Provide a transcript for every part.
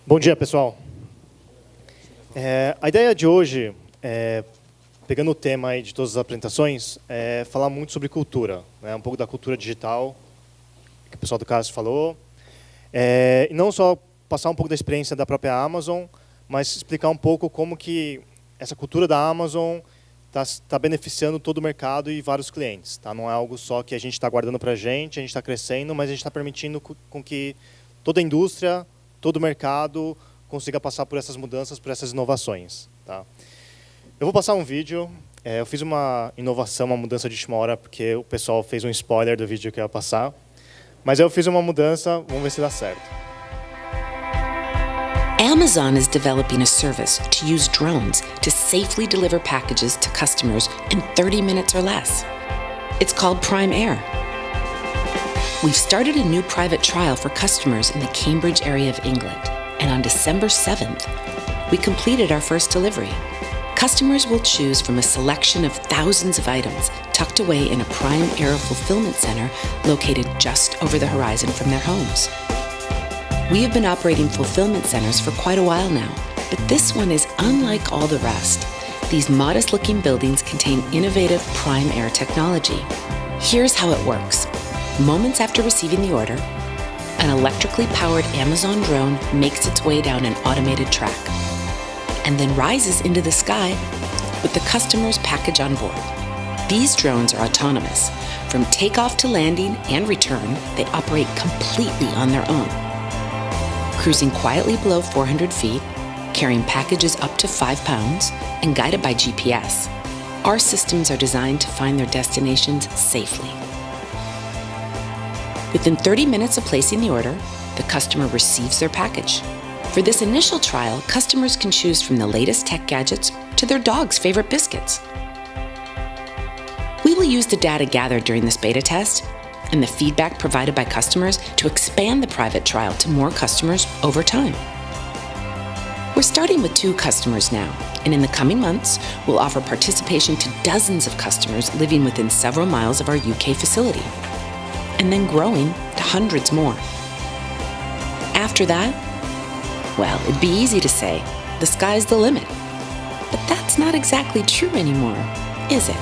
Bom dia, pessoal. A ideia de hoje, pegando o tema aí de todas as apresentações, é falar muito sobre cultura, né? Um pouco da cultura digital, que o pessoal do CAS falou, e não só passar um pouco da experiência da própria Amazon, mas explicar um pouco como que essa cultura da Amazon está beneficiando todo o mercado e vários clientes. Tá? Não é algo só que a gente está guardando para a gente está crescendo, mas a gente está permitindo com que toda a indústria, todo o mercado consiga passar por essas mudanças, por essas inovações. Tá? Eu vou passar um vídeo. Eu fiz uma inovação, uma mudança de última hora, porque o pessoal fez um spoiler do vídeo que eu ia passar. Mas eu fiz uma mudança, vamos ver se dá certo. Amazon is developing a service to use drones to safely deliver packages to customers in 30 minutes or less. It's called Prime Air. We've started a new private trial for customers in the Cambridge area of England, and on December 7th, we completed our first delivery. Customers will choose from a selection of thousands of items tucked away in a Prime Air fulfillment center located just over the horizon from their homes. We have been operating fulfillment centers for quite a while now, but this one is unlike all the rest. These modest-looking buildings contain innovative Prime Air technology. Here's how it works. Moments after receiving the order, an electrically powered Amazon drone makes its way down an automated track and then rises into the sky with the customer's package on board. These drones are autonomous. From takeoff to landing and return, they operate completely on their own. Cruising quietly below 400 feet, carrying packages up to 5 pounds, and guided by GPS, our systems are designed to find their destinations safely. Within 30 minutes of placing the order, the customer receives their package. For this initial trial, customers can choose from the latest tech gadgets to their dog's favorite biscuits. We will use the data gathered during this beta test and the feedback provided by customers to expand the private trial to more customers over time. We're starting with 2 customers now, and in the coming months, we'll offer participation to dozens of customers living within several miles of our UK facility, and then growing to hundreds more. After that, well, it'd be easy to say, the sky's the limit. But that's not exactly true anymore, is it?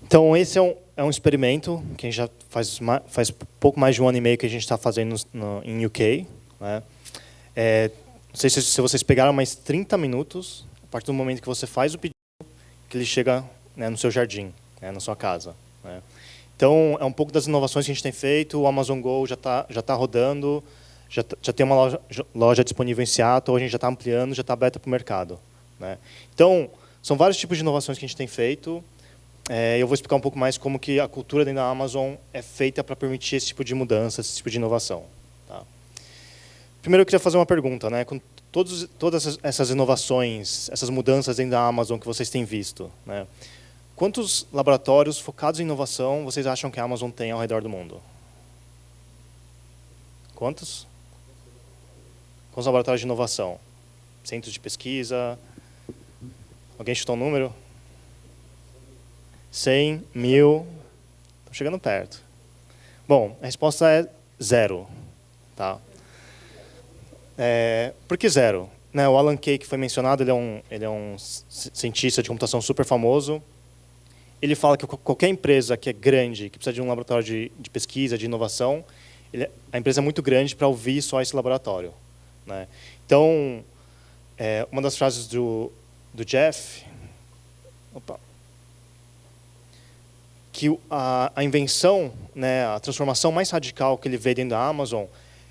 Então, esse é um experimento que a gente já faz pouco mais de 1 ano e meio que a gente está fazendo em UK. Né? Não sei se vocês pegaram mais 30 minutos, a partir do momento que você faz o pedido, que ele chega, né, no seu jardim, né, na sua casa. Né? Então, é um pouco das inovações que a gente tem feito. O Amazon Go já tá rodando, já tem uma loja disponível em Seattle, a gente já está ampliando, já está aberta para o mercado. Né? Então, são vários tipos de inovações que a gente tem feito. Eu vou explicar um pouco mais como que a cultura dentro da Amazon é feita para permitir esse tipo de mudança, esse tipo de inovação. Tá? Primeiro, eu queria fazer uma pergunta. Né? Com todas essas inovações, essas mudanças dentro da Amazon que vocês têm visto, né? Quantos laboratórios focados em inovação vocês acham que a Amazon tem ao redor do mundo? Quantos? Quantos laboratórios de inovação? Centros de pesquisa? Alguém chutou um número? 100, 1000, estão chegando perto. Bom, a resposta é 0. Tá? Por que 0? Né, o Alan Kay, que foi mencionado, ele é um cientista de computação super famoso. Ele fala que qualquer empresa que é grande, que precisa de um laboratório de pesquisa, de inovação, a empresa é muito grande para ouvir só esse laboratório. Né? Então, uma das frases do Jeff... que a invenção, né, a transformação mais radical que ele vê dentro da Amazon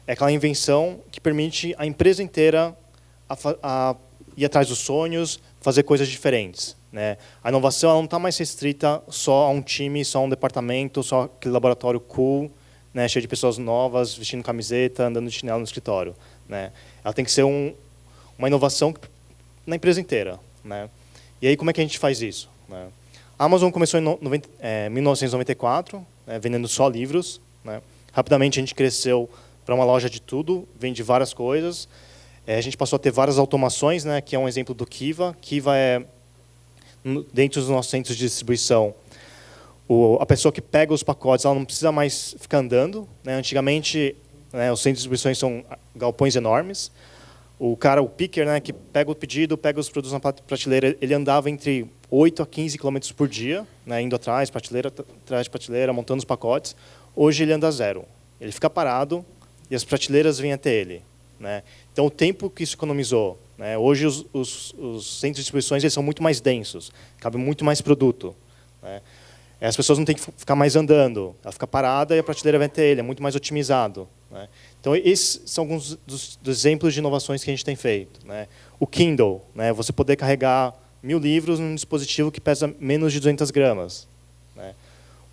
é aquela invenção que permite a empresa inteira a ir atrás dos sonhos, fazer coisas diferentes. Né? A inovação não está mais restrita só a um time, só a um departamento, só aquele laboratório cool, né, cheio de pessoas novas, vestindo camiseta, andando de chinelo no escritório. Né? Ela tem que ser uma inovação na empresa inteira. Né? E aí, como é que a gente faz isso? Né? A Amazon começou em 1994, né, vendendo só livros. Né? Rapidamente a gente cresceu para uma loja de tudo, vende várias coisas. A gente passou a ter várias automações, né, que é um exemplo do Kiva. Kiva é dentro dos nossos centros de distribuição, a pessoa que pega os pacotes, ela não precisa mais ficar andando, né? Antigamente, né, os centros de distribuição são galpões enormes. O picker, né, que pega o pedido, pega os produtos na prateleira, ele andava entre 8 a 15 quilômetros por dia, né, indo atrás, prateleira, atrás de prateleira, montando os pacotes. Hoje ele anda zero. Ele fica parado e as prateleiras vêm até ele, né? Então, o tempo que isso economizou, né? Hoje, os centros de distribuição eles são muito mais densos, cabe muito mais produto, né? As pessoas não têm que ficar mais andando, ela fica parada e a prateleira vem até ele, é muito mais otimizado, né? Então, esses são alguns dos exemplos de inovações que a gente tem feito, né? O Kindle, né? Você poder carregar 1000 livros num dispositivo que pesa menos de 200 gramas, né?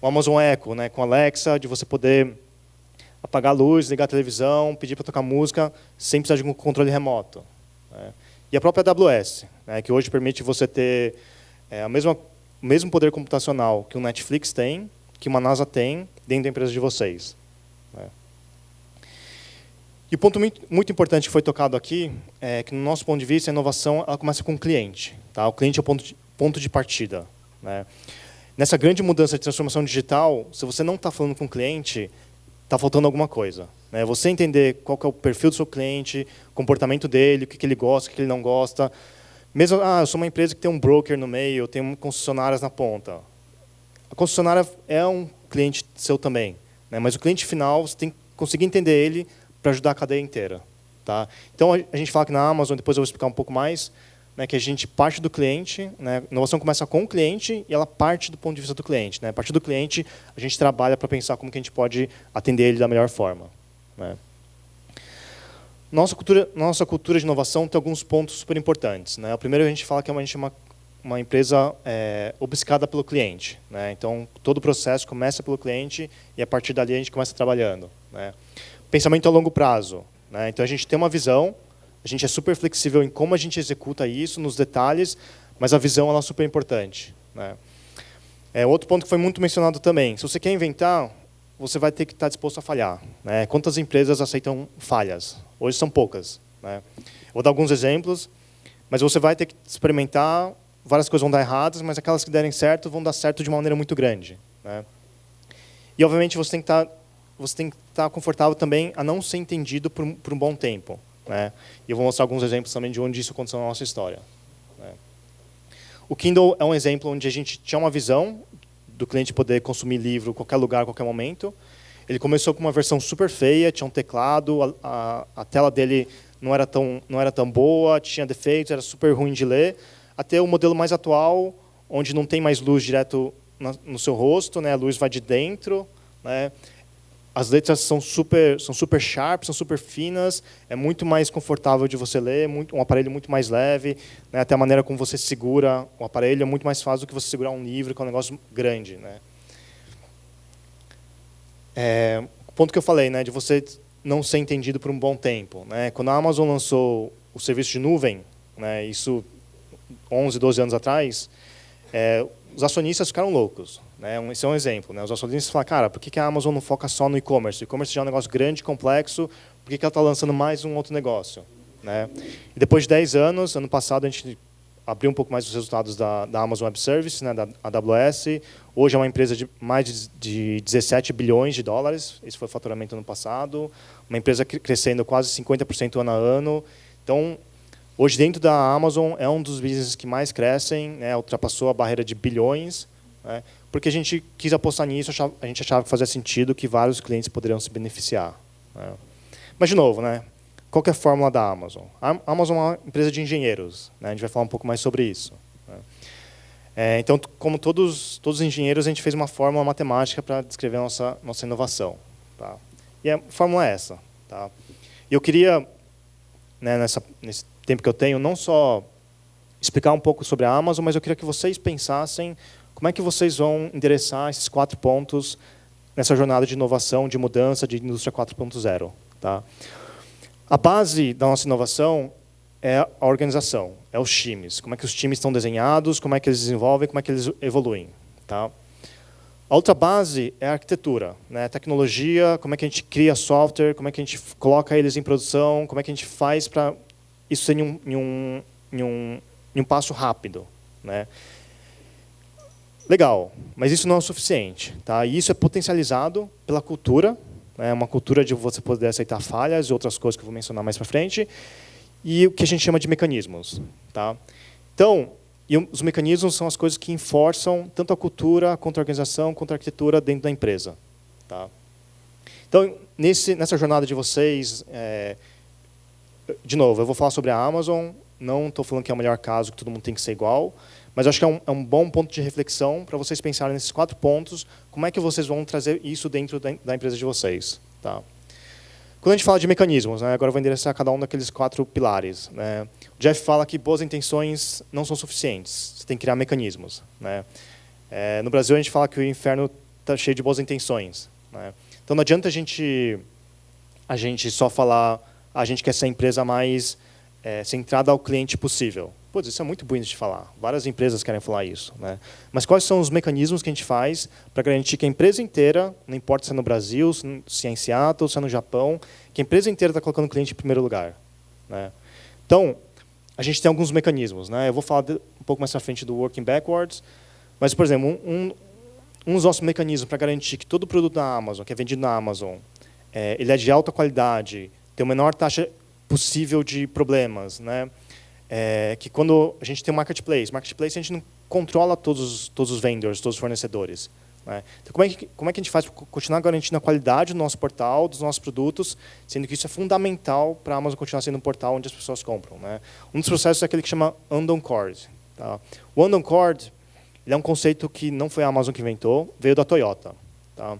O Amazon Echo, né? Com Alexa, de você poder apagar a luz, ligar a televisão, pedir para tocar música, sem precisar de um controle remoto, né? E a própria AWS, né? Que hoje permite você ter o mesmo poder computacional que o Netflix tem, que uma NASA tem, dentro da empresa de vocês, né? E o ponto muito importante que foi tocado aqui é que, no nosso ponto de vista, a inovação ela começa com o cliente, tá? O cliente é o ponto de partida, né? Nessa grande mudança de transformação digital, se você não está falando com o cliente, está faltando alguma coisa, né? Você entender qual que é o perfil do seu cliente, o comportamento dele, o que ele gosta, o que ele não gosta. Mesmo, eu sou uma empresa que tem um broker no meio, eu tenho concessionárias na ponta. A concessionária é um cliente seu também, né? Mas o cliente final, você tem que conseguir entender ele para ajudar a cadeia inteira, tá? Então, a gente fala que na Amazon, depois eu vou explicar um pouco mais, né, que a gente parte do cliente, né? A inovação começa com o cliente e ela parte do ponto de vista do cliente, né? A partir do cliente, a gente trabalha para pensar como que a gente pode atender ele da melhor forma, né? Nossa cultura de inovação tem alguns pontos super importantes, né? O primeiro, a gente fala que a gente é uma empresa obcecada pelo cliente, né? Então, todo o processo começa pelo cliente e, a partir dali, a gente começa trabalhando, né? Pensamento a longo prazo, né? Então, a gente tem uma visão, a gente é super flexível em como a gente executa isso, nos detalhes, mas a visão ela é super importante, né? Outro ponto que foi muito mencionado também, se você quer inventar, você vai ter que estar disposto a falhar, né? Quantas empresas aceitam falhas? Hoje são poucas, né? Vou dar alguns exemplos, mas você vai ter que experimentar, várias coisas vão dar erradas, mas aquelas que derem certo vão dar certo de uma maneira muito grande, né? E, obviamente, você tem que estar confortável também a não ser entendido por um bom tempo, né? E eu vou mostrar alguns exemplos também de onde isso aconteceu na nossa história, né? O Kindle é um exemplo onde a gente tinha uma visão do cliente poder consumir livro em qualquer lugar, a qualquer momento. Ele começou com uma versão super feia, tinha um teclado, a tela dele não era tão boa, tinha defeitos, era super ruim de ler, até o modelo mais atual, onde não tem mais luz direto no seu rosto, né? A luz vai de dentro, né? As letras são super sharp, são super finas, é muito mais confortável de você ler, um aparelho muito mais leve, né? Até a maneira como você segura o aparelho é muito mais fácil do que você segurar um livro, que é um negócio grande, né? O ponto que eu falei, né, de você não ser entendido por um bom tempo, né? Quando a Amazon lançou o serviço de nuvem, né, isso 11, 12 anos atrás, os acionistas ficaram loucos, né? Esse é um exemplo, né? Os acionistas falaram, cara, por que a Amazon não foca só no e-commerce? O e-commerce já é um negócio grande, complexo, por que ela está lançando mais um outro negócio, né? E depois de 10 anos, ano passado, a gente abriu um pouco mais os resultados da Amazon Web Services, né, da AWS. Hoje é uma empresa de mais de 17 bilhões de dólares, esse foi o faturamento ano passado, uma empresa crescendo quase 50% ano a ano. Então, hoje, dentro da Amazon, é um dos businesses que mais crescem, né, ultrapassou a barreira de bilhões, né, porque a gente quis apostar nisso, a gente achava que fazia sentido, que vários clientes poderiam se beneficiar, né. Mas, de novo, né, qual que é a fórmula da Amazon? A Amazon é uma empresa de engenheiros, né, a gente vai falar um pouco mais sobre isso, né. Então, como todos os engenheiros, a gente fez uma fórmula matemática para descrever a nossa inovação, tá? E a fórmula é essa, tá? E eu queria, né, nesse tempo que eu tenho, não só explicar um pouco sobre a Amazon, mas eu queria que vocês pensassem como é que vocês vão endereçar esses 4 pontos nessa jornada de inovação, de mudança, de indústria 4.0. Tá? A base da nossa inovação é a organização, é os times. Como é que os times estão desenhados, como é que eles desenvolvem, como é que eles evoluem. Tá? A outra base é a arquitetura, né? A tecnologia, como é que a gente cria software, como é que a gente coloca eles em produção, como é que a gente faz para isso ser em um passo rápido, né? Legal, mas isso não é o suficiente. Tá? E isso é potencializado pela cultura, né? Uma cultura de você poder aceitar falhas e outras coisas que eu vou mencionar mais para frente, e o que a gente chama de mecanismos. Tá? Então, os mecanismos são as coisas que enforçam tanto a cultura, quanto a organização, quanto a arquitetura dentro da empresa. Tá? Então, nessa jornada de vocês, de novo, eu vou falar sobre a Amazon, não estou falando que é o melhor caso, que todo mundo tem que ser igual, mas acho que é um bom ponto de reflexão para vocês pensarem nesses 4 pontos, como é que vocês vão trazer isso dentro da empresa de vocês. Tá? Quando a gente fala de mecanismos, né, agora eu vou endereçar cada um daqueles 4 pilares. Né? O Jeff fala que boas intenções não são suficientes, você tem que criar mecanismos. Né? No Brasil, a gente fala que o inferno está cheio de boas intenções. Né? Então, não adianta a gente só falar a gente quer ser a empresa mais centrada ao cliente possível. Putz, isso é muito bonito de falar. Várias empresas querem falar isso. Né? Mas quais são os mecanismos que a gente faz para garantir que a empresa inteira, não importa se é no Brasil, se é em Seattle, se é no Japão, que a empresa inteira está colocando o cliente em primeiro lugar. Né? Então, a gente tem alguns mecanismos. Né? Eu vou falar um pouco mais à frente do Working Backwards, mas, por exemplo, um dos nossos mecanismos para garantir que todo produto da Amazon, que é vendido na Amazon, ele é de alta qualidade, tem a menor taxa possível de problemas, né? Que quando a gente tem um marketplace a gente não controla todos os vendors, todos os fornecedores. Né? Então, como é que a gente faz para continuar garantindo a qualidade do nosso portal, dos nossos produtos, sendo que isso é fundamental para a Amazon continuar sendo um portal onde as pessoas compram. Né? Um dos processos é aquele que chama Undone Cord. Tá? O Undone Cord ele é um conceito que não foi a Amazon que inventou, veio da Toyota. Tá?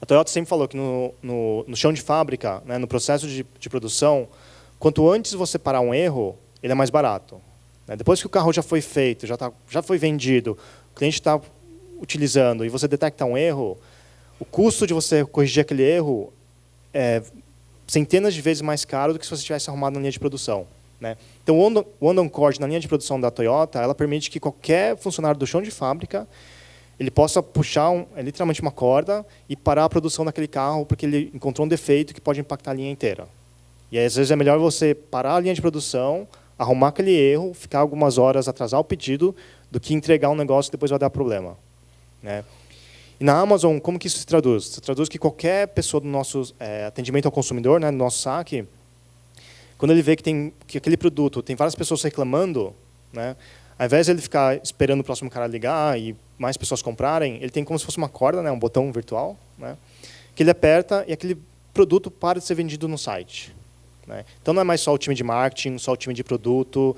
A Toyota sempre falou que no chão de fábrica, né, no processo de produção, quanto antes você parar um erro, ele é mais barato. Né? Depois que o carro já foi feito, já foi vendido, o cliente está utilizando e você detecta um erro, o custo de você corrigir aquele erro é centenas de vezes mais caro do que se você tivesse arrumado na linha de produção. Né? Então, o Undone Cord na linha de produção da Toyota, ela permite que qualquer funcionário do chão de fábrica ele possa puxar literalmente uma corda e parar a produção daquele carro porque ele encontrou um defeito que pode impactar a linha inteira. E aí, às vezes é melhor você parar a linha de produção, arrumar aquele erro, ficar algumas horas, atrasar o pedido, do que entregar um negócio que depois vai dar problema. Né? E na Amazon, como que isso se traduz? Se traduz que qualquer pessoa do nosso atendimento ao consumidor, né, do nosso saque, quando ele vê que aquele produto tem várias pessoas reclamando, né, ao invés de ele ficar esperando o próximo cara ligar e mais pessoas comprarem, ele tem como se fosse uma corda, né, um botão virtual, né, que ele aperta e aquele produto para de ser vendido no site. Né? Então, não é mais só o time de marketing, só o time de produto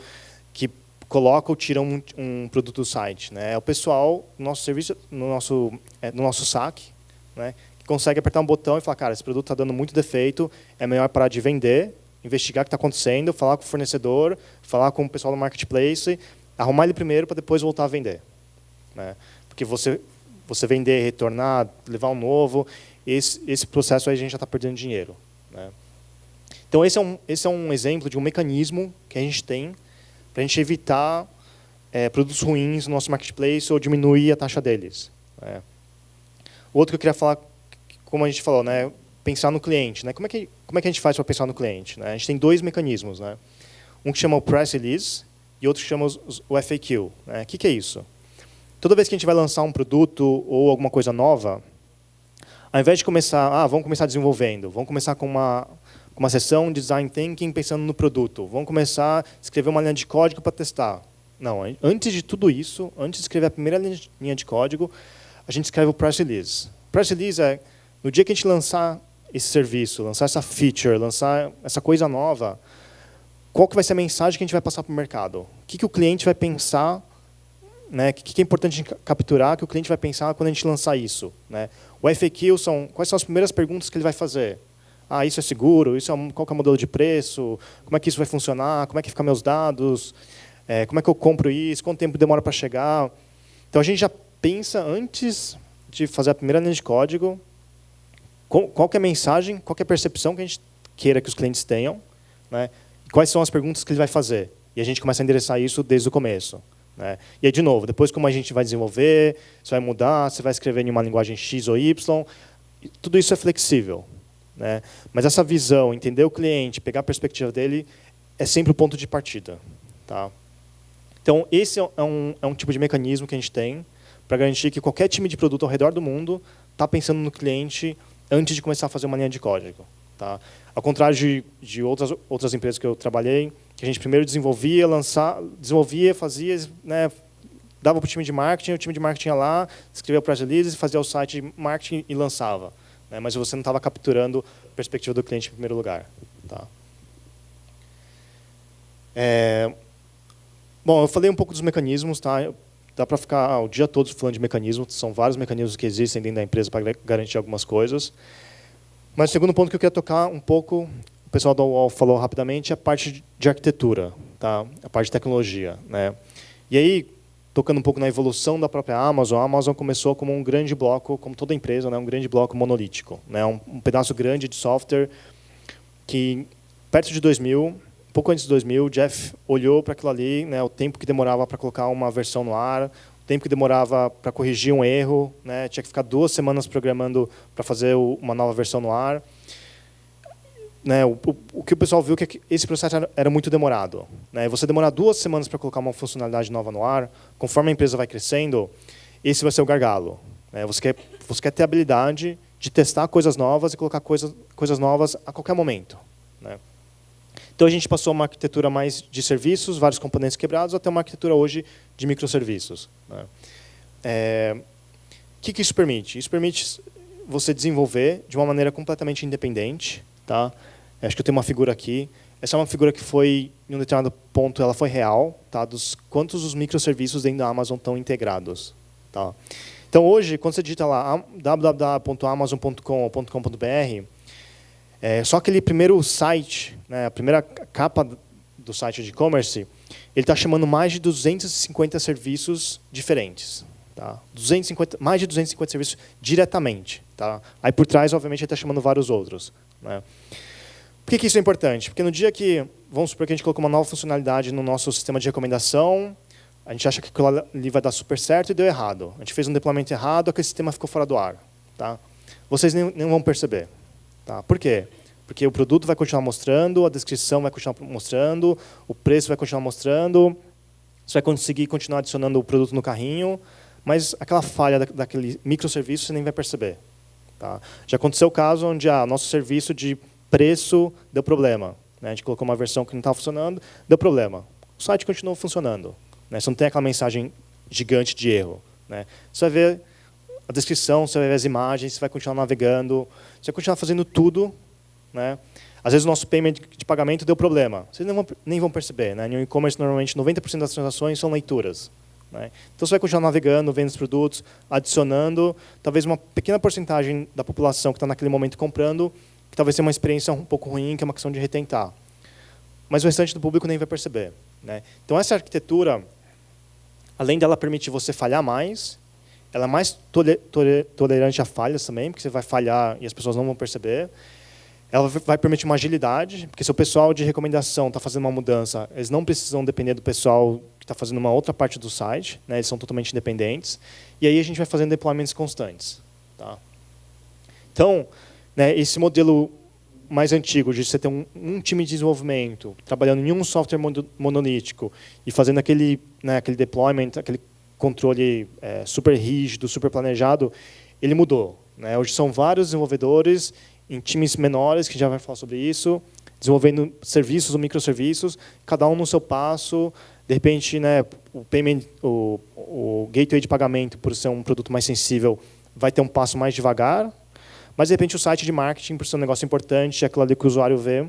que coloca ou tira um produto do site. Né? É o pessoal no nosso serviço, no nosso saque, né, que consegue apertar um botão e falar, cara, esse produto está dando muito defeito, é melhor parar de vender, investigar o que está acontecendo, falar com o fornecedor, falar com o pessoal do marketplace, arrumar ele primeiro para depois voltar a vender. Né? Porque você vender, retornar, levar um novo, esse processo aí a gente já está perdendo dinheiro. Né? Então, esse é um exemplo de um mecanismo que a gente tem para a gente evitar produtos ruins no nosso marketplace ou diminuir a taxa deles. Né? O outro que eu queria falar, como a gente falou, né, pensar no cliente. Né? Como é que a gente faz para pensar no cliente? Né? A gente tem 2 mecanismos. Né? Um que chama o Press Release e outro que chama o FAQ. Né? O que é isso? Toda vez que a gente vai lançar um produto ou alguma coisa nova, ao invés de começar, vamos começar desenvolvendo, vamos começar com uma sessão de Design Thinking pensando no produto, vamos começar a escrever uma linha de código para testar. Não, antes de tudo isso, antes de escrever a primeira linha de código, a gente escreve o Press Release. O Press Release é, no dia que a gente lançar esse serviço, lançar essa feature, lançar essa coisa nova, qual que vai ser a mensagem que a gente vai passar para o mercado? O que o cliente vai pensar, né? O que é importante a gente capturar, que o cliente vai pensar quando a gente lançar isso? Né? O FAQ quais são as primeiras perguntas que ele vai fazer? Isso é seguro? Qual que é o modelo de preço? Como é que isso vai funcionar? Como é que ficam meus dados? Como é que eu compro isso? Quanto tempo demora para chegar? Então, a gente já pensa antes de fazer a primeira linha de código, qual que é a mensagem, qual que é a percepção que a gente queira que os clientes tenham, né? Quais são as perguntas que ele vai fazer. E a gente começa a endereçar isso desde o começo. Né? E aí, de novo, depois como a gente vai desenvolver, você vai mudar, você vai escrever em uma linguagem X ou Y, tudo isso é flexível. Né? Mas essa visão, entender o cliente, pegar a perspectiva dele, é sempre o ponto de partida. Tá? Então, esse é um tipo de mecanismo que a gente tem para garantir que qualquer time de produto ao redor do mundo está pensando no cliente antes de começar a fazer uma linha de código. Tá? Ao contrário de outras empresas que eu trabalhei, que a gente primeiro desenvolvia, fazia, né, dava para o time de marketing, o time de marketing ia lá, escrevia o press release, fazia o site de marketing e lançava. Né, mas você não estava capturando a perspectiva do cliente em primeiro lugar. Tá? Bom, eu falei um pouco dos mecanismos. Tá? Dá para ficar o dia todo falando de mecanismos. São vários mecanismos que existem dentro da empresa para garantir algumas coisas. Mas o segundo ponto que eu queria tocar um pouco, o pessoal da UOL falou rapidamente, é a parte de arquitetura, tá? A parte de tecnologia. Né? E aí, tocando um pouco na evolução da própria Amazon, a Amazon começou como um grande bloco, como toda empresa, né? Um grande bloco monolítico. Né? Um pedaço grande de software que, perto de 2000, pouco antes de 2000, o Jeff olhou para aquilo ali, né? O tempo que demorava para colocar uma versão no ar, o tempo que demorava para corrigir um erro, né? Tinha que ficar 2 semanas programando para fazer uma nova versão no ar. Né? O que o pessoal viu que esse processo era muito demorado. Né? Você demorar 2 semanas para colocar uma funcionalidade nova no ar, conforme a empresa vai crescendo, esse vai ser o gargalo. Né? Você quer ter a habilidade de testar coisas novas e colocar coisas novas a qualquer momento. Né? Então, a gente passou uma arquitetura mais de serviços, vários componentes quebrados, até uma arquitetura hoje de microserviços. Né? O que isso permite? Isso permite você desenvolver de uma maneira completamente independente. Tá? Acho que eu tenho uma figura aqui. Essa é uma figura que foi, em um determinado ponto, ela foi real, tá? Dos quantos os microserviços dentro da Amazon estão integrados. Tá? Então, hoje, quando você digita lá www.amazon.com ou .com.br, só aquele primeiro site, né, a primeira capa do site de e-commerce, ele está chamando mais de 250 serviços diferentes. Tá? Mais de 250 serviços diretamente. Tá? Aí, por trás, obviamente, ele está chamando vários outros. Né? Por que isso é importante? Porque no dia que, vamos supor que a gente colocou uma nova funcionalidade no nosso sistema de recomendação, a gente acha que aquilo ali vai dar super certo e deu errado. A gente fez um deployment errado, aquele sistema ficou fora do ar. Tá? Vocês nem vão perceber. Tá? Por quê? Porque o produto vai continuar mostrando, a descrição vai continuar mostrando, o preço vai continuar mostrando, você vai conseguir continuar adicionando o produto no carrinho, mas aquela falha daquele microserviço você nem vai perceber. Tá? Já aconteceu o caso onde nosso serviço de preço deu problema. Né? A gente colocou uma versão que não estava funcionando, deu problema. O site continuou funcionando. Né? Você não tem aquela mensagem gigante de erro. Né? Você vai ver a descrição, você vai ver as imagens, você vai continuar navegando, você vai continuar fazendo tudo. Né? Às vezes o nosso payment de pagamento deu problema. Vocês nem vão perceber. Né? No e-commerce, normalmente, 90% das transações são leituras. Né? Então, você vai continuar navegando, vendo os produtos, adicionando, talvez uma pequena porcentagem da população que está naquele momento comprando, que talvez tenha uma experiência um pouco ruim, que é uma questão de retentar. Mas o restante do público nem vai perceber. Né? Então, essa arquitetura, além dela permitir você falhar mais, ela é mais tolerante a falhas também, porque você vai falhar e as pessoas não vão perceber. Ela vai permitir uma agilidade, porque se o pessoal de recomendação está fazendo uma mudança, eles não precisam depender do pessoal que está fazendo uma outra parte do site, né? Eles são totalmente independentes. E aí a gente vai fazendo deployments constantes. Tá? Então, né, esse modelo mais antigo, de você ter um time de desenvolvimento, trabalhando em um software monolítico e fazendo aquele deployment, aquele controle super rígido, super planejado, ele mudou. Né? Hoje são vários desenvolvedores em times menores, que já vai falar sobre isso, desenvolvendo serviços ou microserviços, cada um no seu passo. De repente, né, o gateway de pagamento, por ser um produto mais sensível, vai ter um passo mais devagar, mas, de repente, o site de marketing, por ser um negócio importante, aquilo ali que o usuário vê,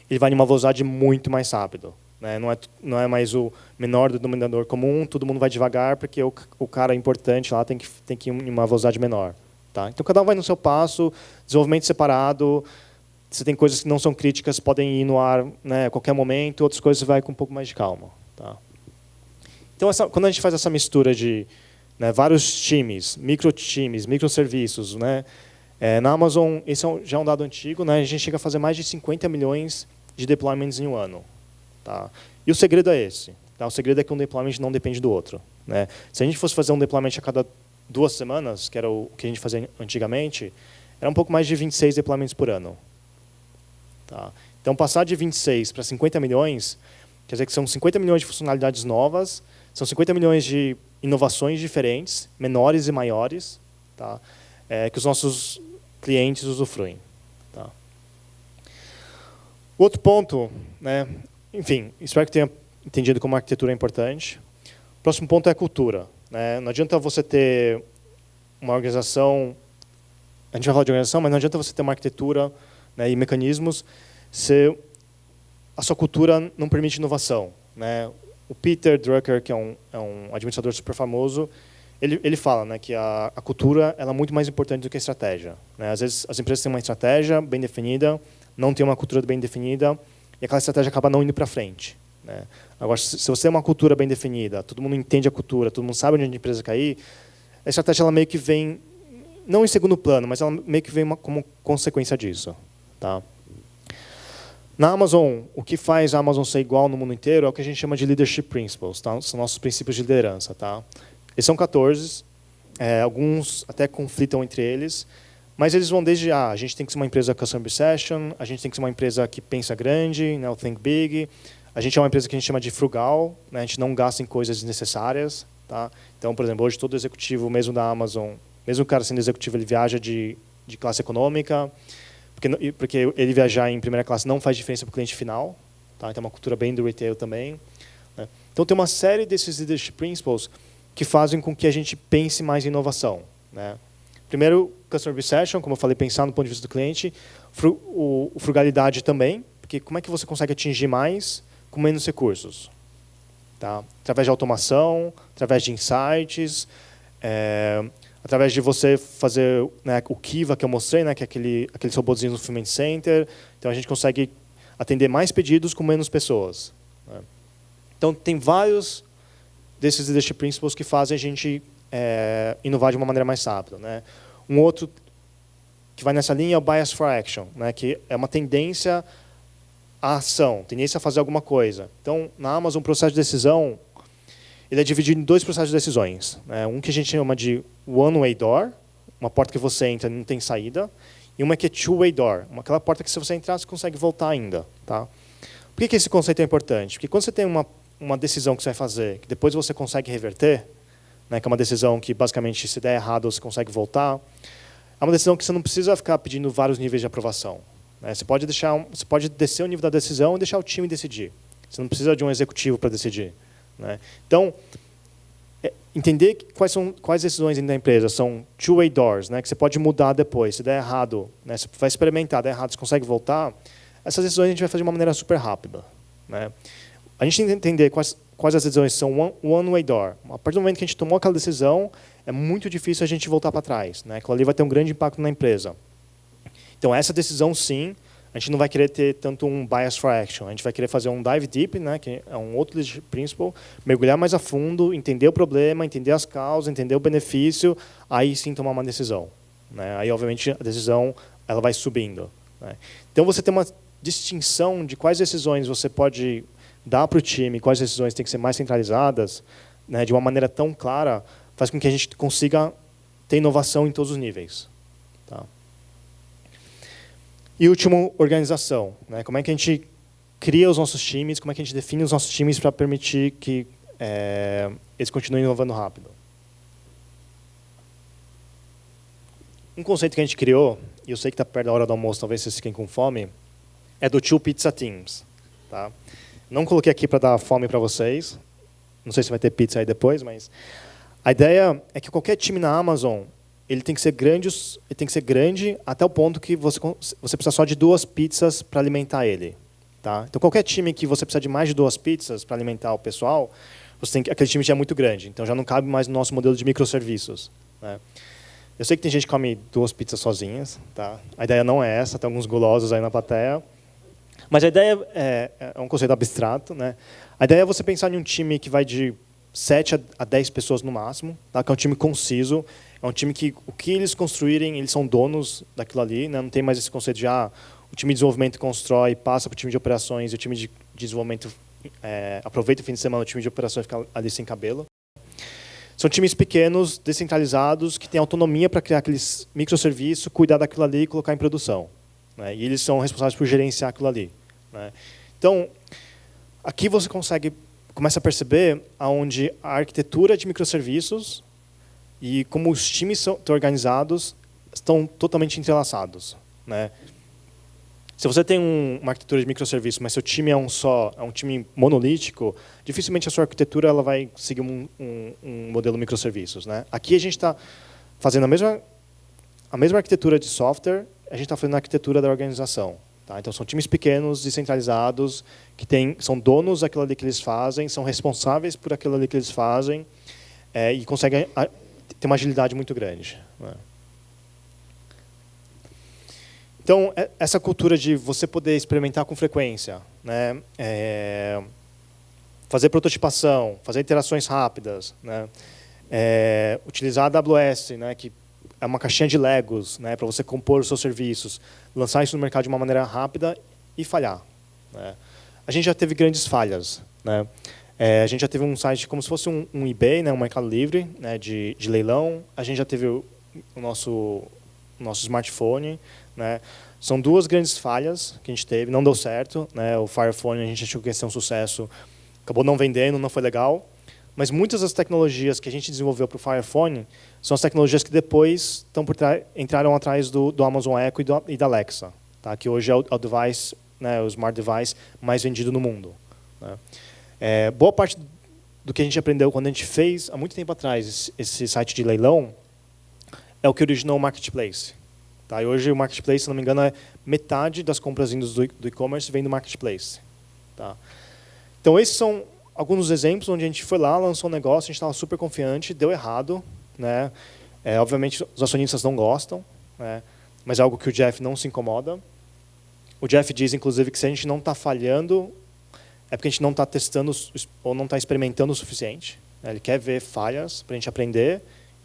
ele vai em uma velocidade muito mais rápido. Né? Não é mais o menor denominador comum, todo mundo vai devagar, porque o cara importante lá tem que ir em uma velocidade menor. Tá? Então, cada um vai no seu passo, desenvolvimento separado, você tem coisas que não são críticas, podem ir no ar, né, a qualquer momento, outras coisas você vai com um pouco mais de calma. Tá? Então, quando a gente faz essa mistura de, né, vários times, microserviços, né, na Amazon, esse já é um dado antigo, né, a gente chega a fazer mais de 50 milhões de deployments em um ano. Tá? E o segredo é esse. Tá? O segredo é que um deployment não depende do outro. Né? Se a gente fosse fazer um deployment a cada 2 semanas, que era o que a gente fazia antigamente, era um pouco mais de 26 deployments por ano. Tá? Então, passar de 26 para 50 milhões, quer dizer que são 50 milhões de funcionalidades novas, São 50 milhões de inovações diferentes, menores e maiores, tá? Que os nossos clientes usufruem. Tá? O outro ponto, né, enfim, espero que tenha entendido como a arquitetura é importante. O próximo ponto é a cultura. Né? Não adianta você ter uma organização, a gente vai falar de organização, mas não adianta você ter uma arquitetura, né, e mecanismos se a sua cultura não permite inovação. Né? O Peter Drucker, que é um administrador super famoso, ele fala, né, que a cultura ela é muito mais importante do que a estratégia. Né? Às vezes as empresas têm uma estratégia bem definida, não tem uma cultura bem definida, e aquela estratégia acaba não indo para frente. Né? Agora, se você tem uma cultura bem definida, todo mundo entende a cultura, todo mundo sabe onde a empresa cair, a estratégia ela meio que vem, não em segundo plano, mas ela meio que vem como consequência disso. Tá? Na Amazon, o que faz a Amazon ser igual no mundo inteiro é o que a gente chama de Leadership Principles. Tá? São nossos princípios de liderança. Tá? Eles são 14, alguns até conflitam entre eles, mas eles vão desde a gente tem que ser uma empresa Customer Obsession, a gente tem que ser uma empresa que pensa grande, né, o Think Big, a gente é uma empresa que a gente chama de frugal, né, a gente não gasta em coisas desnecessárias. Tá? Então, por exemplo, hoje todo executivo, mesmo da Amazon, mesmo o cara sendo executivo, ele viaja de classe econômica, porque ele viajar em primeira classe não faz diferença para o cliente final. Tá? Então, é uma cultura bem do retail também. Né? Então, tem uma série desses leadership principles que fazem com que a gente pense mais em inovação. Né? Primeiro, Customer Obsession, como eu falei, pensar no ponto de vista do cliente. Frugalidade também, porque como é que você consegue atingir mais com menos recursos? Tá? Através de automação, através de insights, através de você fazer, né, o Kiva que eu mostrei, né, que é aqueles robôzinhos no Fulfillment Center. Então, a gente consegue atender mais pedidos com menos pessoas. Né? Então, tem vários desses leadership principles que fazem a gente inovar de uma maneira mais rápida. Né? Um outro que vai nessa linha é o Bias for Action, né, que é uma tendência à ação, tendência a fazer alguma coisa. Então, na Amazon, o processo de decisão ele é dividido em 2 processos de decisões. Né? Um que a gente chama de one-way door, uma porta que você entra e não tem saída, e uma que é two-way door, aquela porta que se você entrar, você consegue voltar ainda. Tá? Por que esse conceito é importante? Porque quando você tem uma decisão que você vai fazer, que depois você consegue reverter, né, que é uma decisão que, basicamente, se der errado, você consegue voltar, é uma decisão que você não precisa ficar pedindo vários níveis de aprovação. Né? Você pode descer o nível da decisão e deixar o time decidir. Você não precisa de um executivo para decidir. Né? Então, entender quais decisões dentro da empresa são two-way doors, né, que você pode mudar depois. Se der errado, né, você vai experimentar, der errado, você consegue voltar. Essas decisões a gente vai fazer de uma maneira super rápida. Né? A gente tem que entender quais as decisões são one-way door. A partir do momento que a gente tomou aquela decisão, é muito difícil a gente voltar para trás. Né? Aquilo ali vai ter um grande impacto na empresa. Então, essa decisão, sim, a gente não vai querer ter tanto um bias for action. A gente vai querer fazer um dive deep, né, que é um outro leadership principle, mergulhar mais a fundo, entender o problema, entender as causas, entender o benefício, aí sim tomar uma decisão. Né? Aí, obviamente, a decisão ela vai subindo. Né? Então, você tem uma distinção de quais decisões você pode dar para o time, quais decisões têm que ser mais centralizadas, né, de uma maneira tão clara, faz com que a gente consiga ter inovação em todos os níveis. Tá? E último, organização. Né? Como é que a gente cria os nossos times, como é que a gente define os nossos times para permitir que eles continuem inovando rápido. Um conceito que a gente criou, e eu sei que está perto da hora do almoço, talvez vocês fiquem com fome, é do Two Pizza Teams. Tá? Não coloquei aqui para dar fome para vocês. Não sei se vai ter pizza aí depois, mas a ideia é que qualquer time na Amazon ele tem que ser grande até o ponto que você precisa só de 2 pizzas para alimentar ele. Tá? Então, qualquer time que você precisa de mais de 2 pizzas para alimentar o pessoal, aquele time já é muito grande. Então, já não cabe mais no nosso modelo de microserviços. Né? Eu sei que tem gente que come 2 pizzas sozinhas. Tá? A ideia não é essa, tem alguns gulosos aí na plateia. Mas a ideia é um conceito abstrato. Né? A ideia é você pensar em um time que vai de 7 a 10 pessoas no máximo, tá? Que é um time conciso, é um time que o que eles construírem, eles são donos daquilo ali, né? Não tem mais esse conceito de o time de desenvolvimento constrói, passa para o time de operações, e o time de desenvolvimento aproveita o fim de semana, o time de operações fica ali sem cabelo. São times pequenos, descentralizados, que têm autonomia para criar aqueles microserviços, cuidar daquilo ali e colocar em produção. Né? E eles são responsáveis por gerenciar aquilo ali. Né? Então, aqui você consegue começa a perceber aonde a arquitetura de microserviços e como os times estão organizados estão totalmente entrelaçados, né? Se você tem uma arquitetura de microserviços, mas seu time é um time monolítico, dificilmente a sua arquitetura ela vai seguir um modelo microserviços, né? Aqui a gente está fazendo a mesma arquitetura de software, a gente está fazendo a arquitetura da organização. Tá? Então, são times pequenos, descentralizados, que são donos daquilo ali que eles fazem, são responsáveis por aquilo ali que eles fazem e conseguem ter uma agilidade muito grande, né? Então, essa cultura de você poder experimentar com frequência, né? Fazer prototipação, fazer interações rápidas, né? Utilizar a AWS, né? Que é uma caixinha de Legos, né? Para você compor os seus serviços, lançar isso no mercado de uma maneira rápida e falhar, né? A gente já teve grandes falhas, né? A gente já teve um site como se fosse um eBay, né? Um Mercado Livre, né? de leilão. A gente já teve o nosso smartphone, né? São duas grandes falhas que a gente teve, não deu certo, né? O Fire Phone a gente achou que ia ser um sucesso, acabou não vendendo, não foi legal. Mas muitas das tecnologias que a gente desenvolveu para o Fire Phone são as tecnologias que depois entraram atrás do Amazon Echo e da Alexa, tá? Que hoje é o device, né? O smart device mais vendido no mundo, né? Boa parte do que a gente aprendeu quando a gente fez, há muito tempo atrás, esse site de leilão, é o que originou o Marketplace. Tá? E hoje o Marketplace, se não me engano, metade das compras vindas do e-commerce vem do Marketplace. Tá? Então, esses são alguns dos exemplos onde a gente foi lá, lançou um negócio, a gente estava super confiante, deu errado, né? Obviamente, os acionistas não gostam, né? Mas é algo que o Jeff não se incomoda. O Jeff diz, inclusive, que se a gente não está falhando, é porque a gente não está testando ou não está experimentando o suficiente, né? Ele quer ver falhas para a gente aprender,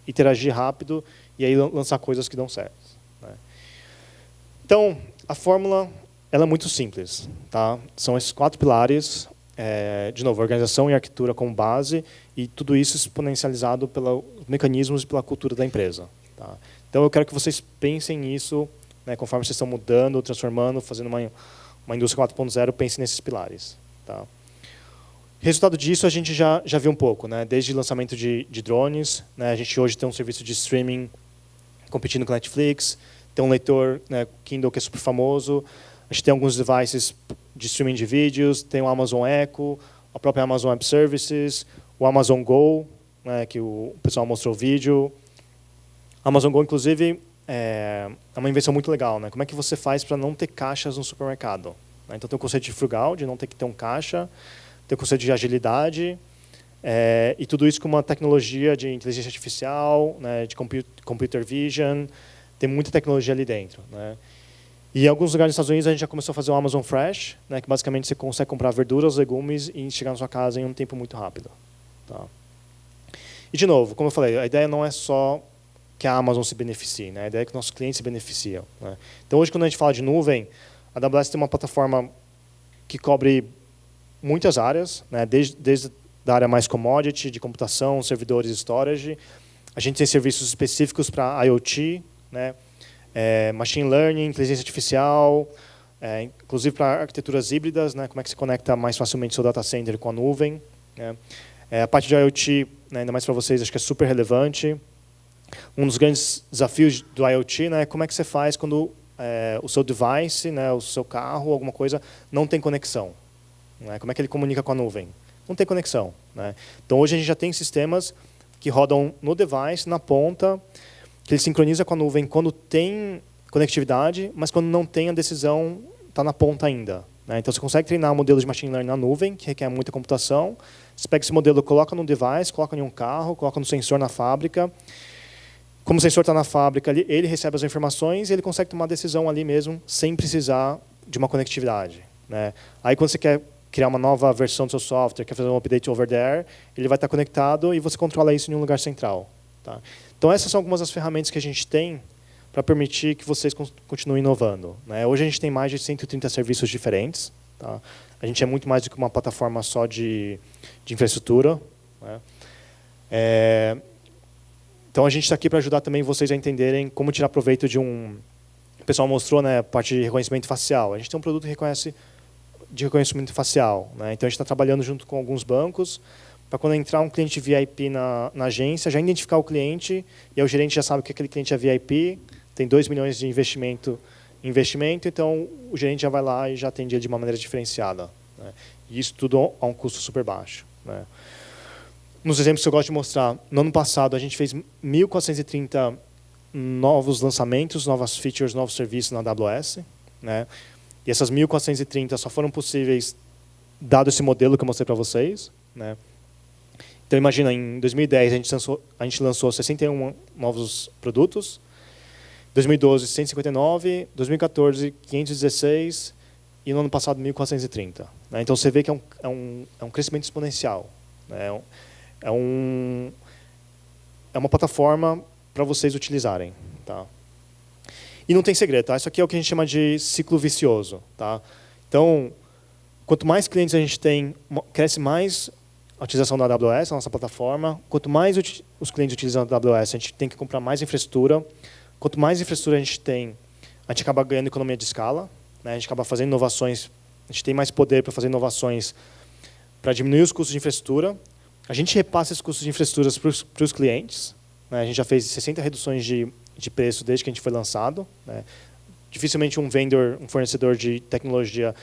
interagir rápido e aí lançar coisas que dão certo, né? Então, a fórmula ela é muito simples, tá? São esses 4 pilares. De novo, organização e arquitetura como base, e tudo isso exponencializado pelos mecanismos e pela cultura da empresa. Tá? Então, eu quero que vocês pensem nisso, né, conforme vocês estão mudando, transformando, fazendo uma indústria 4.0, pensem nesses pilares. Tá? Resultado disso, a gente já viu um pouco, né? Desde o lançamento de drones, né? A gente hoje tem um serviço de streaming competindo com a Netflix, tem um leitor, né, Kindle, que é super famoso, a gente tem alguns devices de streaming de vídeos, tem o Amazon Echo, a própria Amazon Web Services, o Amazon Go, né, que o pessoal mostrou o vídeo. A Amazon Go, inclusive, é uma invenção muito legal, né? Como é que você faz para não ter caixas no supermercado? Então, tem o conceito de frugal, de não ter que ter um caixa, tem o conceito de agilidade, e tudo isso com uma tecnologia de inteligência artificial, né, de computer vision, tem muita tecnologia ali dentro, né? E em alguns lugares dos Estados Unidos a gente já começou a fazer o Amazon Fresh, né, que basicamente você consegue comprar verduras, legumes e chegar na sua casa em um tempo muito rápido. Tá? E, de novo, como eu falei, a ideia não é só que a Amazon se beneficie, né? A ideia é que nossos clientes se beneficiam, né? Então, hoje, quando a gente fala de nuvem, a AWS tem uma plataforma que cobre muitas áreas, né? Desde a área mais commodity, de computação, servidores e storage. A gente tem serviços específicos para IoT, né? Machine Learning, inteligência artificial, inclusive para arquiteturas híbridas, né? Como é que se conecta mais facilmente o seu data center com a nuvem, né? A parte de IoT, né, ainda mais para vocês, acho que é super relevante. Um dos grandes desafios do IoT, né, é como é que você faz quando o seu device, né, o seu carro, alguma coisa, não tem conexão, né? Como é que ele comunica com a nuvem? Não tem conexão, né? Então, hoje a gente já tem sistemas que rodam no device, na ponta, que ele sincroniza com a nuvem quando tem conectividade, mas quando não tem, a decisão está na ponta ainda, né? Então, você consegue treinar um modelo de machine learning na nuvem, que requer muita computação. Você pega esse modelo, coloca no device, coloca em um carro, coloca no sensor na fábrica. Como o sensor está na fábrica, ele recebe as informações e ele consegue tomar a decisão ali mesmo, sem precisar de uma conectividade, né? Aí, quando você quer criar uma nova versão do seu software, quer fazer um update over there, ele vai estar conectado e você controla isso em um lugar central. Tá? Então, essas são algumas das ferramentas que a gente tem para permitir que vocês continuem inovando, né? Hoje a gente tem mais de 130 serviços diferentes. Tá? A gente é muito mais do que uma plataforma só de infraestrutura, né? Então, a gente está aqui para ajudar também vocês a entenderem como tirar proveito de um... O pessoal mostrou, né, a parte de reconhecimento facial. A gente tem um produto que reconhece de reconhecimento facial, né? Então, a gente está trabalhando junto com alguns bancos para quando entrar um cliente VIP na agência, já identificar o cliente, e aí o gerente já sabe que aquele cliente é VIP, tem 2 milhões de investimento, então o gerente já vai lá e já atende ele de uma maneira diferenciada, né? E isso tudo a um custo super baixo, né? Nos exemplos que eu gosto de mostrar, no ano passado a gente fez 1.430 novos lançamentos, novas features, novos serviços na AWS, né? E essas 1.430 só foram possíveis dado esse modelo que eu mostrei para vocês, né? Então, imagina, em 2010 a gente lançou 61 novos produtos, 2012, 159, 2014, 516 e no ano passado 1.430. Né? Então, você vê que é um crescimento exponencial, né? É uma plataforma para vocês utilizarem. Tá? E não tem segredo, tá? Isso aqui é o que a gente chama de ciclo vicioso. Tá? Então, quanto mais clientes a gente tem, cresce mais a utilização da AWS, a nossa plataforma. Quanto mais os clientes utilizam a AWS, a gente tem que comprar mais infraestrutura. Quanto mais infraestrutura a gente tem, a gente acaba ganhando economia de escala, né? A gente acaba fazendo inovações, a gente tem mais poder para fazer inovações para diminuir os custos de infraestrutura. A gente repassa esses custos de infraestrutura para os clientes, né? A gente já fez 60 reduções de preço desde que a gente foi lançado, né? Dificilmente um fornecedor de tecnologia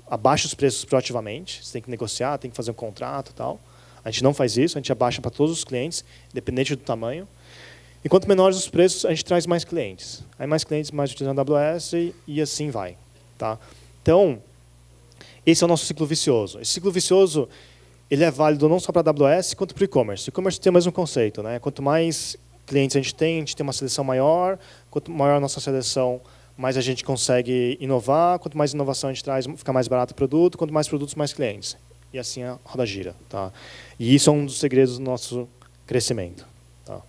abaixa os preços proativamente. Você tem que negociar, tem que fazer um contrato e tal. A gente não faz isso, a gente abaixa para todos os clientes, independente do tamanho. E quanto menores os preços, a gente traz mais clientes. Aí mais clientes, mais utilizando a AWS e assim vai. Tá? Então, esse é o nosso ciclo vicioso. Esse ciclo vicioso ele é válido não só para a AWS, quanto para o e-commerce. O e-commerce tem o mesmo conceito, né? Quanto mais clientes a gente tem uma seleção maior. Quanto maior a nossa seleção, mais a gente consegue inovar. Quanto mais inovação a gente traz, fica mais barato o produto. Quanto mais produtos, mais clientes. E assim a roda gira. Tá? E isso é um dos segredos do nosso crescimento. Tá?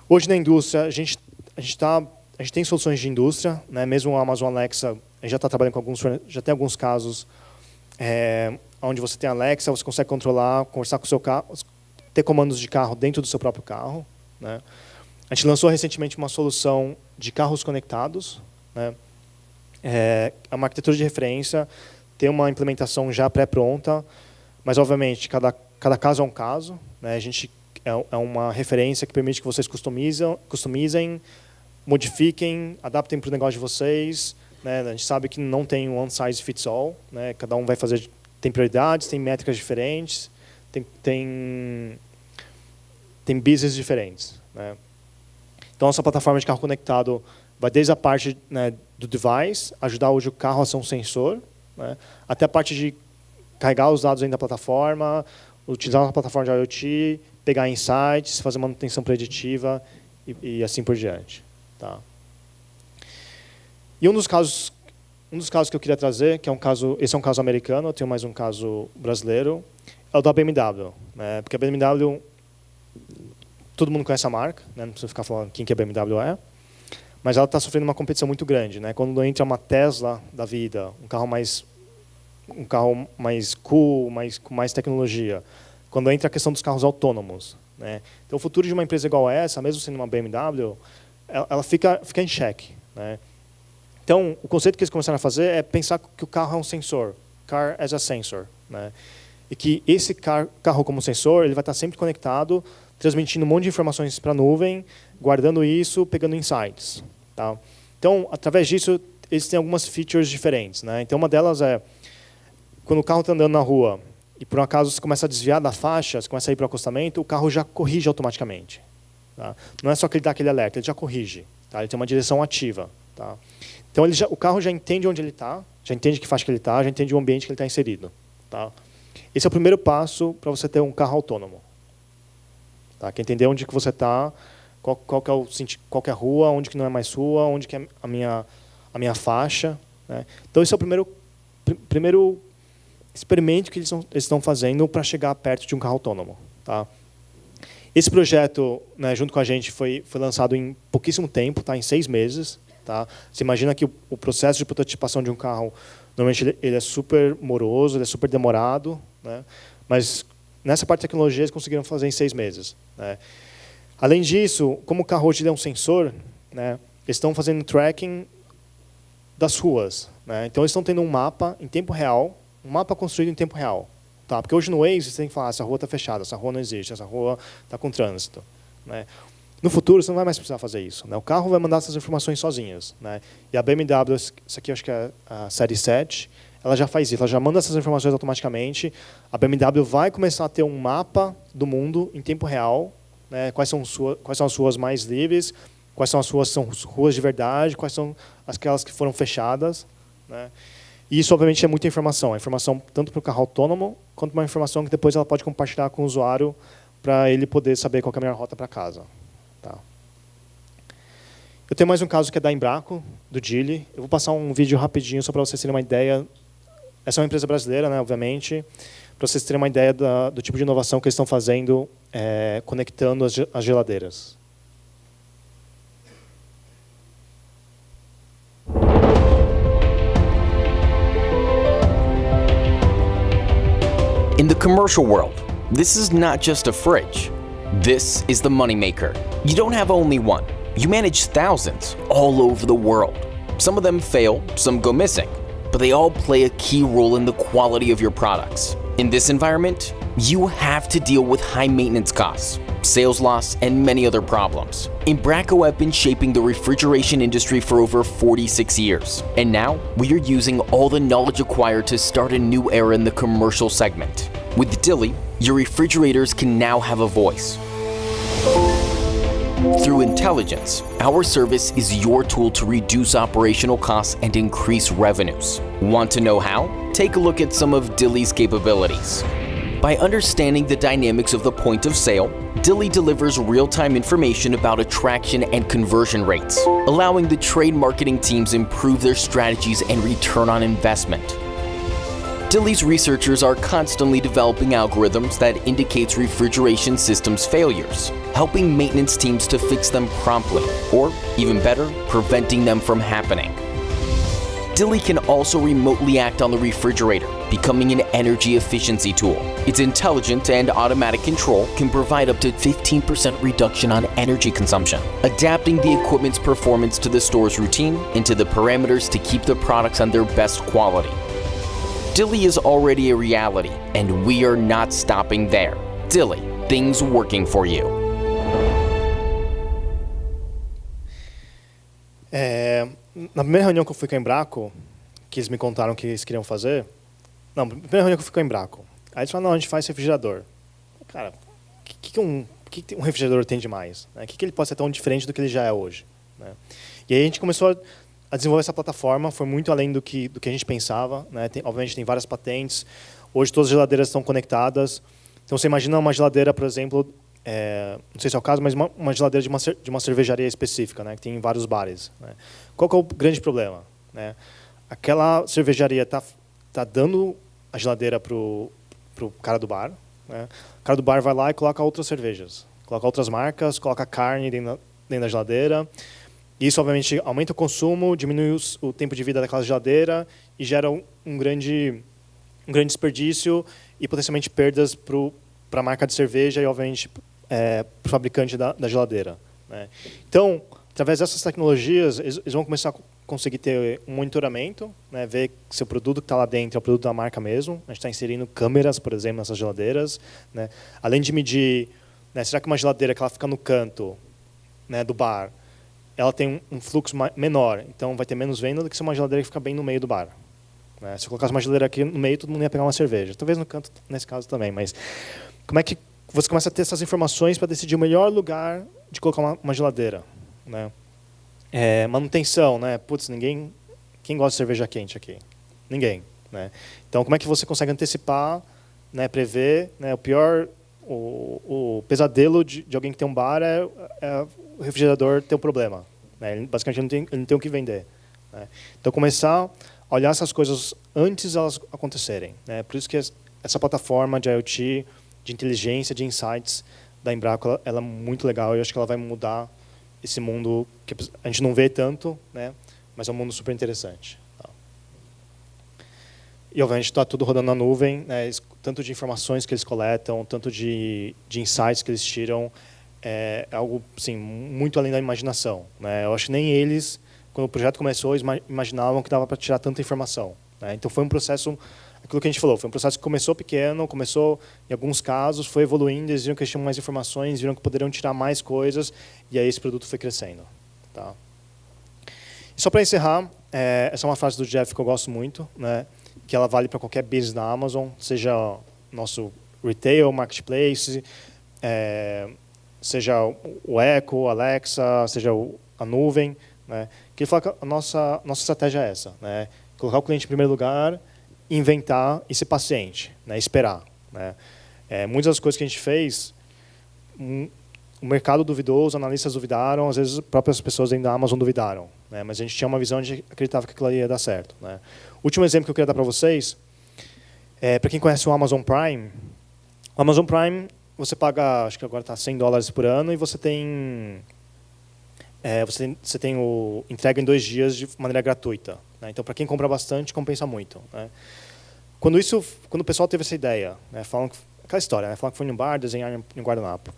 Hoje na indústria, a gente tem soluções de indústria, né? Mesmo o Amazon Alexa, a gente já está trabalhando com já tem alguns casos onde você tem Alexa, você consegue controlar, conversar com o seu carro, ter comandos de carro dentro do seu próprio carro, né? A gente lançou recentemente uma solução de carros conectados, né? É uma arquitetura de referência, tem uma implementação já pré-pronta, mas obviamente cada caso é um caso, né? A gente é uma referência que permite que vocês customizem, modifiquem, adaptem para o negócio de vocês, né? A gente sabe que não tem one size fits all, né? Cada um vai fazer, tem prioridades, tem métricas diferentes, tem business diferentes, né? Então, nossa plataforma de carro conectado vai desde a parte, né, do device, ajudar hoje o carro a ser um sensor, né, até a parte de carregar os dados dentro da plataforma, utilizar uma plataforma de IoT, pegar insights, fazer manutenção preditiva e assim por diante. Tá? E um dos casos que eu queria trazer, que esse é um caso americano, eu tenho mais um caso brasileiro, é o da BMW. Né? Porque a BMW, todo mundo conhece a marca, né? Não precisa ficar falando quem que a BMW é, mas ela está sofrendo uma competição muito grande. Né? Quando entra uma Tesla da vida, um carro mais cool, com mais tecnologia, quando entra a questão dos carros autônomos. Né? Então, o futuro de uma empresa igual a essa, mesmo sendo uma BMW, ela fica em xeque. Né? Então, o conceito que eles começaram a fazer é pensar que o carro é um sensor, car as a sensor. Né? E que esse carro como sensor ele vai estar sempre conectado, transmitindo um monte de informações para a nuvem, guardando isso, pegando insights. Tá? Então, através disso, eles têm algumas features diferentes. Né? Então, uma delas é, quando o carro está andando na rua e, por um acaso, você começa a desviar da faixa, você começa a ir para o acostamento, o carro já corrige automaticamente. Tá? Não é só que ele dá aquele alerta, ele já corrige. Tá? Ele tem uma direção ativa. Tá? Então, o carro já entende onde ele está, já entende que faixa que ele está, já entende o ambiente que ele está inserido. Tá? Esse é o primeiro passo para você ter um carro autônomo. Tá? Que é entender onde que você está, qual que é a rua, onde que não é mais rua, onde que é a minha faixa. Né? Então, esse é o primeiro experimento que eles estão fazendo para chegar perto de um carro autônomo. Tá? Esse projeto, né, junto com a gente, foi lançado em pouquíssimo tempo, tá? Em 6 meses. Tá? Você imagina que o processo de prototipação de um carro, normalmente ele é super moroso, ele é super demorado, né? Mas nessa parte de tecnologia eles conseguiram fazer em 6 meses. Né? Além disso, como o carro hoje é um sensor, né, eles estão fazendo tracking das ruas, né? Então, eles estão tendo um mapa em tempo real, um mapa construído em tempo real. Tá? Porque hoje no Waze, você tem que falar, essa rua está fechada, essa rua não existe, essa rua está com trânsito. Né? No futuro, você não vai mais precisar fazer isso. Né? O carro vai mandar essas informações sozinhas. Né? E a BMW, isso aqui eu acho que é a série 7, ela já faz isso, ela já manda essas informações automaticamente. A BMW vai começar a ter um mapa do mundo em tempo real, né? Quais são as ruas mais livres, quais são as ruas de verdade, quais são aquelas que foram fechadas. Né? E isso, obviamente, é muita informação. É informação tanto para o carro autônomo, quanto uma informação que depois ela pode compartilhar com o usuário para ele poder saber qual é a melhor rota para casa. Tá. Eu tenho mais um caso que é da Embraco, do Geely. Eu vou passar um vídeo rapidinho só para vocês terem uma ideia. Essa é uma empresa brasileira, né, obviamente, para vocês terem uma ideia do tipo de inovação que eles estão fazendo, conectando as geladeiras. In the commercial world, this is not just a fridge. This is the moneymaker. You don't have only one. You manage thousands all over the world. Some of them fail, some go missing, but they all play a key role in the quality of your products. In this environment, you have to deal with high maintenance costs, sales loss, and many other problems. Embraco have been shaping the refrigeration industry for over 46 years, and now we are using all the knowledge acquired to start a new era in the commercial segment. With Dilly, your refrigerators can now have a voice. Through intelligence, our service is your tool to reduce operational costs and increase revenues. Want to know how? Take a look at some of Dilly's capabilities. By understanding the dynamics of the point of sale, Dilly delivers real-time information about attraction and conversion rates, allowing the trade marketing teams improve their strategies and return on investment. Dilly's researchers are constantly developing algorithms that indicates refrigeration systems failures, helping maintenance teams to fix them promptly, or even better, preventing them from happening. Dilly can also remotely act on the refrigerator, becoming an energy efficiency tool. Its intelligent and automatic control can provide up to 15% reduction on energy consumption, adapting the equipment's performance to the store's routine and to the parameters to keep the products on their best quality. Dilly is already a reality, and we are not stopping there. Dilly, things working for you. Na primeira reunião que eu fui com a Embraco, que eles me contaram que eles queriam fazer... Não, na primeira reunião que eu fui com a Embraco, aí eles falaram, não, a gente faz refrigerador. Cara, o que um refrigerador tem de mais? O que ele pode ser tão diferente do que ele já é hoje? Né? E aí a gente começou a desenvolver essa plataforma, foi muito além do que a gente pensava. Né? Obviamente tem várias patentes, hoje todas as geladeiras estão conectadas. Então você imagina uma geladeira, por exemplo, não sei se é o caso, mas uma geladeira de uma cervejaria específica, né? Que tem em vários bares. Né? Qual que é o grande problema? Né? Aquela cervejaria está dando a geladeira para o cara do bar. Né? O cara do bar vai lá e coloca outras cervejas. Coloca outras marcas, coloca carne dentro da geladeira. Isso, obviamente, aumenta o consumo, diminui o tempo de vida daquela geladeira e gera um grande desperdício e, potencialmente, perdas para a marca de cerveja e, obviamente, para o fabricante da geladeira. Né? Então, através dessas tecnologias, eles vão começar a conseguir ter um monitoramento, né? Ver se o produto que está lá dentro é o produto da marca mesmo. A gente está inserindo câmeras, por exemplo, nessas geladeiras. Né? Além de medir, né, será que uma geladeira que ela fica no canto, né, do bar, ela tem um fluxo menor, então vai ter menos venda do que se uma geladeira que fica bem no meio do bar. Né? Se eu colocasse uma geladeira aqui no meio, todo mundo ia pegar uma cerveja. Talvez no canto, nesse caso também, mas como é que você começa a ter essas informações para decidir o melhor lugar de colocar uma geladeira? Né? Manutenção, né? Putz, quem gosta de cerveja quente aqui? Ninguém. Né? Então, como é que você consegue antecipar, né, prever, né, o pesadelo de alguém que tem um bar é o refrigerador ter um problema. Né? Ele, basicamente, ele não tem o que vender. Né? Então, começar a olhar essas coisas antes de elas acontecerem. Né? Por isso que essa plataforma de IoT, de inteligência, de insights da Embraco, ela é muito legal. Eu acho que ela vai mudar esse mundo que a gente não vê tanto, né? Mas é um mundo super interessante. Tá? E, obviamente, está tudo rodando na nuvem, né? Tanto de informações que eles coletam, tanto de insights que eles tiram, é algo assim, muito além da imaginação. Né? Eu acho que nem eles quando o projeto começou, eles imaginavam que dava para tirar tanta informação, né? Então foi um processo, aquilo que a gente falou, foi um processo que começou pequeno, começou em alguns casos, foi evoluindo, eles viram que eles tinham mais informações, viram que poderiam tirar mais coisas, e aí esse produto foi crescendo. Tá? E só para encerrar, essa é uma frase do Jeff que eu gosto muito, né? Que ela vale para qualquer business da Amazon, seja nosso retail, marketplace, seja o Echo, Alexa, seja a nuvem, né? Que ele fala que a nossa estratégia é essa, né? Colocar o cliente em primeiro lugar, inventar e ser paciente, né? Esperar, né? Muitas das coisas que a gente fez, o mercado duvidou, os analistas duvidaram, às vezes as próprias pessoas dentro da Amazon duvidaram, né? Mas a gente tinha uma visão de acreditava que aquilo ia dar certo, né? O último exemplo que eu queria dar para vocês, para quem conhece o Amazon Prime você paga, acho que agora está $100 por ano, e você tem o entrega em 2 dias de maneira gratuita, né? Então, para quem compra bastante, compensa muito, né? Quando o pessoal teve essa ideia, né, falam aquela história, né, falam que foi num bar, desenhar em um guardanapo.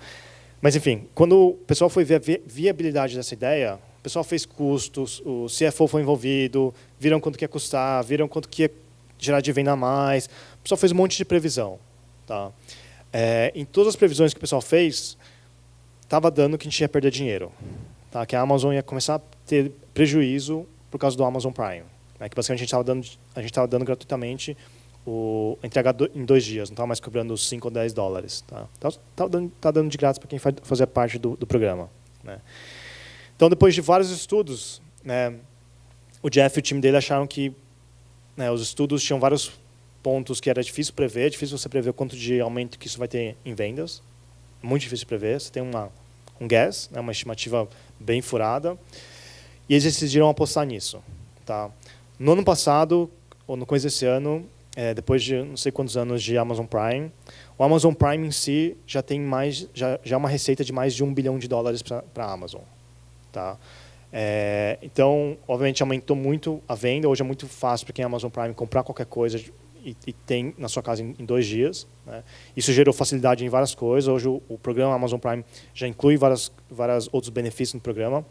Mas, enfim, quando o pessoal foi ver a viabilidade dessa ideia, o pessoal fez custos, o CFO foi envolvido, viram quanto que ia custar, viram quanto que ia gerar de venda a mais. O pessoal fez um monte de previsão. Tá? Em todas as previsões que o pessoal fez, estava dando que a gente ia perder dinheiro. Tá? Que a Amazon ia começar a ter prejuízo por causa do Amazon Prime. Né? Que basicamente a gente estava dando gratuitamente a entrega em 2 dias, não estava mais cobrando $5 ou $10. Tá? Tá dando de grátis para quem fazia parte do programa. Né? Então, depois de vários estudos, né, o Jeff e o time dele acharam que, né, os estudos tinham vários pontos que era difícil prever, difícil você prever o quanto de aumento que isso vai ter em vendas. Muito difícil prever, você tem um guess, né, uma estimativa bem furada, e eles decidiram apostar nisso. Tá? No ano passado, ou no começo desse ano, depois de não sei quantos anos de Amazon Prime, o Amazon Prime em si já tem já é uma receita de mais de $1 bilhão para a Amazon. Tá? Então, obviamente, aumentou muito a venda. Hoje é muito fácil para quem é Amazon Prime comprar qualquer coisa e tem na sua casa em 2 dias. Né? Isso gerou facilidade em várias coisas. Hoje o programa Amazon Prime já inclui vários outros benefícios no programa.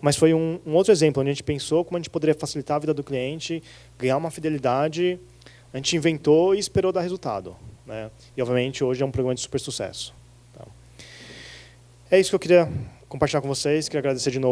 Mas foi um outro exemplo onde a gente pensou como a gente poderia facilitar a vida do cliente, ganhar uma fidelidade. A gente inventou e esperou dar resultado. Né? E, obviamente, hoje é um programa de super sucesso. Tá? É isso que eu queria compartilhar com vocês. Queria agradecer de novo.